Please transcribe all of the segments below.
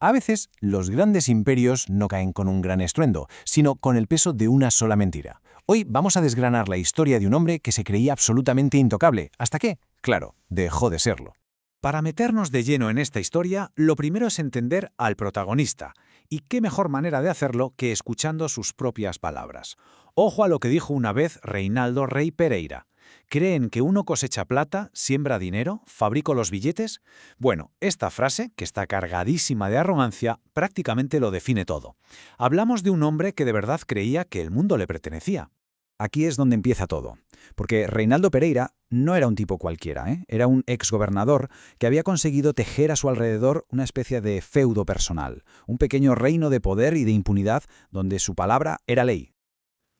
A veces, los grandes imperios no caen con un gran estruendo, sino con el peso de una sola mentira. Hoy vamos a desgranar la historia de un hombre que se creía absolutamente intocable, hasta que, claro, dejó de serlo. Para meternos de lleno en esta historia, lo primero es entender al protagonista, y qué mejor manera de hacerlo que escuchando sus propias palabras. Ojo a lo que dijo una vez Reinaldo Rey Pereira. ¿Creen que uno cosecha plata, siembra dinero, fabrica los billetes? Bueno, esta frase, que está cargadísima de arrogancia, prácticamente lo define todo. Hablamos de un hombre que de verdad creía que el mundo le pertenecía. Aquí es donde empieza todo, porque Reinaldo Pereira no era un tipo cualquiera, era un exgobernador que había conseguido tejer a su alrededor una especie de feudo personal, un pequeño reino de poder y de impunidad donde su palabra era ley.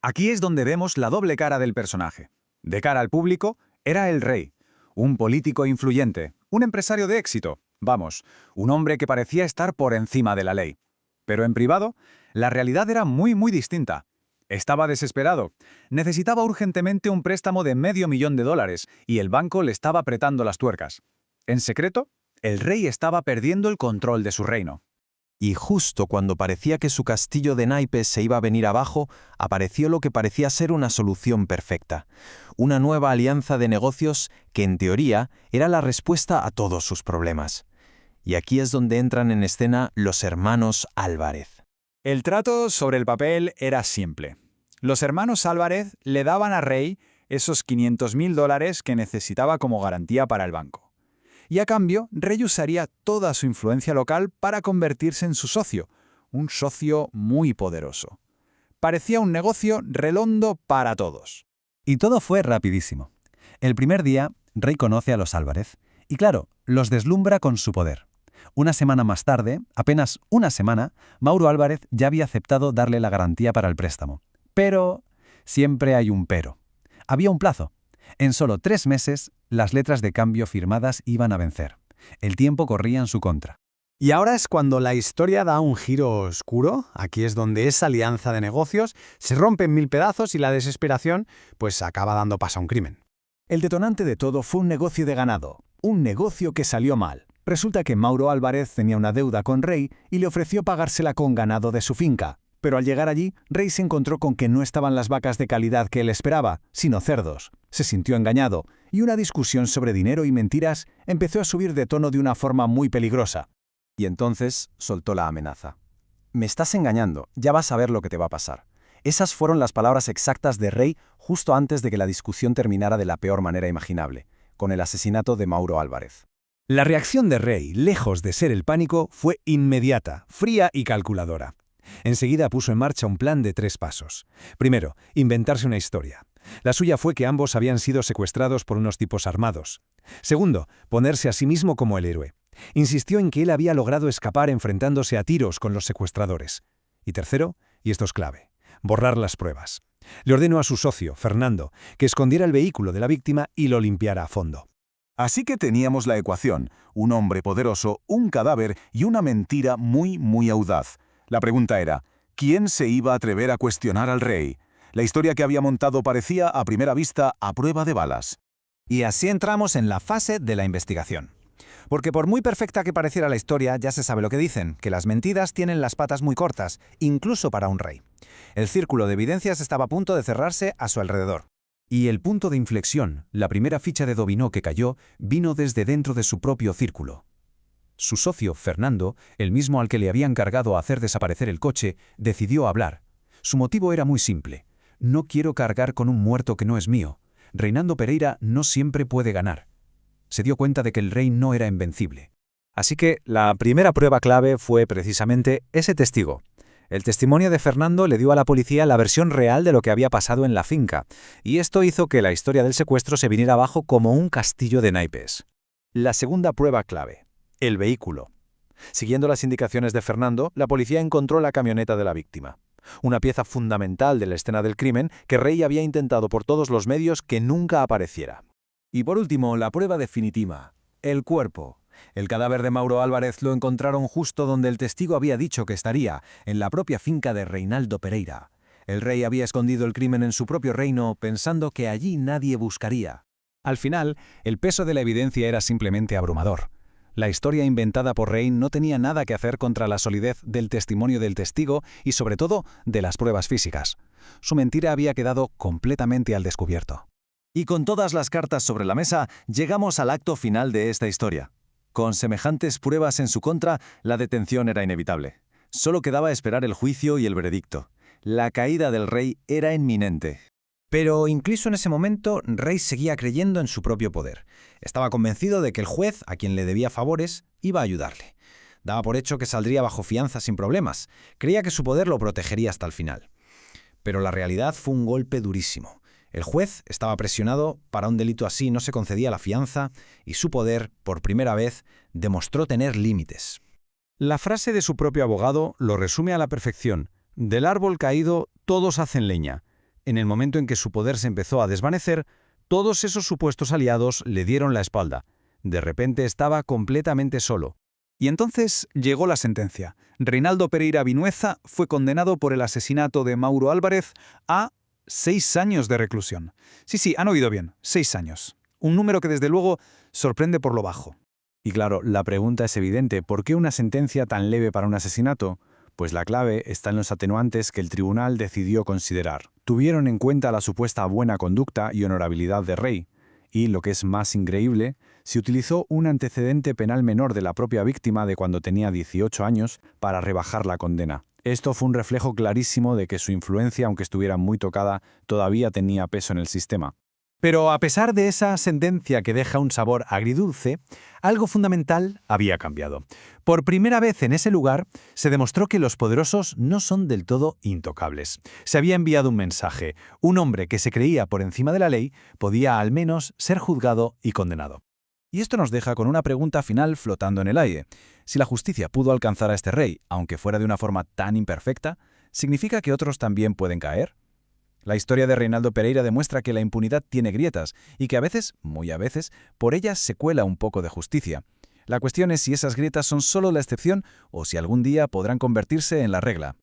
Aquí es donde vemos la doble cara del personaje. De cara al público, era el rey, un político influyente, un empresario de éxito, vamos, un hombre que parecía estar por encima de la ley. Pero en privado, la realidad era muy distinta. Estaba desesperado. Necesitaba urgentemente un préstamo de $500,000 y el banco le estaba apretando las tuercas. En secreto, el rey estaba perdiendo el control de su reino. Y justo cuando parecía que su castillo de naipes se iba a venir abajo, apareció lo que parecía ser una solución perfecta. Una nueva alianza de negocios que, en teoría, era la respuesta a todos sus problemas. Y aquí es donde entran en escena los hermanos Álvarez. El trato sobre el papel era simple. Los hermanos Álvarez le daban a Rey esos $500,000 que necesitaba como garantía para el banco. Y a cambio, Rey usaría toda su influencia local para convertirse en su socio, un socio muy poderoso. Parecía un negocio redondo para todos. Y todo fue rapidísimo. El primer día, Rey conoce a los Álvarez y, claro, los deslumbra con su poder. Una semana más tarde, apenas una semana, Mauro Álvarez ya había aceptado darle la garantía para el préstamo. Pero siempre hay un pero. Había un plazo. En solo 3 meses, las letras de cambio firmadas iban a vencer. El tiempo corría en su contra. Y ahora es cuando la historia da un giro oscuro. Aquí es donde esa alianza de negocios se rompe en 1000 pedazos y la desesperación pues acaba dando paso a un crimen. El detonante de todo fue un negocio de ganado, un negocio que salió mal. Resulta que Mauro Álvarez tenía una deuda con Rey y le ofreció pagársela con ganado de su finca. Pero al llegar allí, Rey se encontró con que no estaban las vacas de calidad que él esperaba, sino cerdos. Se sintió engañado, y una discusión sobre dinero y mentiras empezó a subir de tono de una forma muy peligrosa. Y entonces soltó la amenaza. «Me estás engañando, ya vas a ver lo que te va a pasar». Esas fueron las palabras exactas de Rey justo antes de que la discusión terminara de la peor manera imaginable, con el asesinato de Mauro Álvarez. La reacción de Rey, lejos de ser el pánico, fue inmediata, fría y calculadora. Enseguida puso en marcha un plan de 3 pasos. Primero, inventarse una historia. La suya fue que ambos habían sido secuestrados por unos tipos armados. Segundo, ponerse a sí mismo como el héroe. Insistió en que él había logrado escapar enfrentándose a tiros con los secuestradores. Y tercero, y esto es clave, borrar las pruebas. Le ordenó a su socio, Fernando, que escondiera el vehículo de la víctima y lo limpiara a fondo. Así que teníamos la ecuación, un hombre poderoso, un cadáver y una mentira muy audaz. La pregunta era, ¿quién se iba a atrever a cuestionar al rey? La historia que había montado parecía, a primera vista, a prueba de balas. Y así entramos en la fase de la investigación. Porque por muy perfecta que pareciera la historia, ya se sabe lo que dicen, que las mentiras tienen las patas muy cortas, incluso para un rey. El círculo de evidencias estaba a punto de cerrarse a su alrededor. Y el punto de inflexión, la primera ficha de dominó que cayó, vino desde dentro de su propio círculo. Su socio, Fernando, el mismo al que le había encargado hacer desaparecer el coche, decidió hablar. Su motivo era muy simple. No quiero cargar con un muerto que no es mío. Reinaldo Pereira no siempre puede ganar. Se dio cuenta de que el rey no era invencible. Así que la primera prueba clave fue precisamente ese testigo. El testimonio de Fernando le dio a la policía la versión real de lo que había pasado en la finca, y esto hizo que la historia del secuestro se viniera abajo como un castillo de naipes. La segunda prueba clave. El vehículo. Siguiendo las indicaciones de Fernando, la policía encontró la camioneta de la víctima. Una pieza fundamental de la escena del crimen que Rey había intentado por todos los medios que nunca apareciera. Y por último, la prueba definitiva. El cuerpo. El cadáver de Mauro Álvarez lo encontraron justo donde el testigo había dicho que estaría, en la propia finca de Reinaldo Pereira. El rey había escondido el crimen en su propio reino pensando que allí nadie buscaría. Al final, el peso de la evidencia era simplemente abrumador. La historia inventada por Rey no tenía nada que hacer contra la solidez del testimonio del testigo y, sobre todo, de las pruebas físicas. Su mentira había quedado completamente al descubierto. Y con todas las cartas sobre la mesa, llegamos al acto final de esta historia. Con semejantes pruebas en su contra, la detención era inevitable. Solo quedaba esperar el juicio y el veredicto. La caída del rey era inminente. Pero incluso en ese momento, Rey seguía creyendo en su propio poder. Estaba convencido de que el juez, a quien le debía favores, iba a ayudarle. Daba por hecho que saldría bajo fianza sin problemas. Creía que su poder lo protegería hasta el final. Pero la realidad fue un golpe durísimo. El juez estaba presionado, para un delito así no se concedía la fianza, y su poder, por primera vez, demostró tener límites. La frase de su propio abogado lo resume a la perfección. Del árbol caído, todos hacen leña. En el momento en que su poder se empezó a desvanecer, todos esos supuestos aliados le dieron la espalda. De repente estaba completamente solo. Y entonces llegó la sentencia. Reinaldo Pereira Vinuesa fue condenado por el asesinato de Mauro Álvarez a 6 años de reclusión. Sí, han oído bien, 6 años. Un número que desde luego sorprende por lo bajo. Y claro, la pregunta es evidente. ¿Por qué una sentencia tan leve para un asesinato? Pues la clave está en los atenuantes que el tribunal decidió considerar. Tuvieron en cuenta la supuesta buena conducta y honorabilidad de Rey, y, lo que es más increíble, se utilizó un antecedente penal menor de la propia víctima de cuando tenía 18 años para rebajar la condena. Esto fue un reflejo clarísimo de que su influencia, aunque estuviera muy tocada, todavía tenía peso en el sistema. Pero a pesar de esa sentencia que deja un sabor agridulce, algo fundamental había cambiado. Por primera vez en ese lugar, se demostró que los poderosos no son del todo intocables. Se había enviado un mensaje. Un hombre que se creía por encima de la ley podía al menos ser juzgado y condenado. Y esto nos deja con una pregunta final flotando en el aire. Si la justicia pudo alcanzar a este rey, aunque fuera de una forma tan imperfecta, ¿significa que otros también pueden caer? La historia de Reinaldo Pereira demuestra que la impunidad tiene grietas y que a veces, muy a veces, por ellas se cuela un poco de justicia. La cuestión es si esas grietas son solo la excepción o si algún día podrán convertirse en la regla.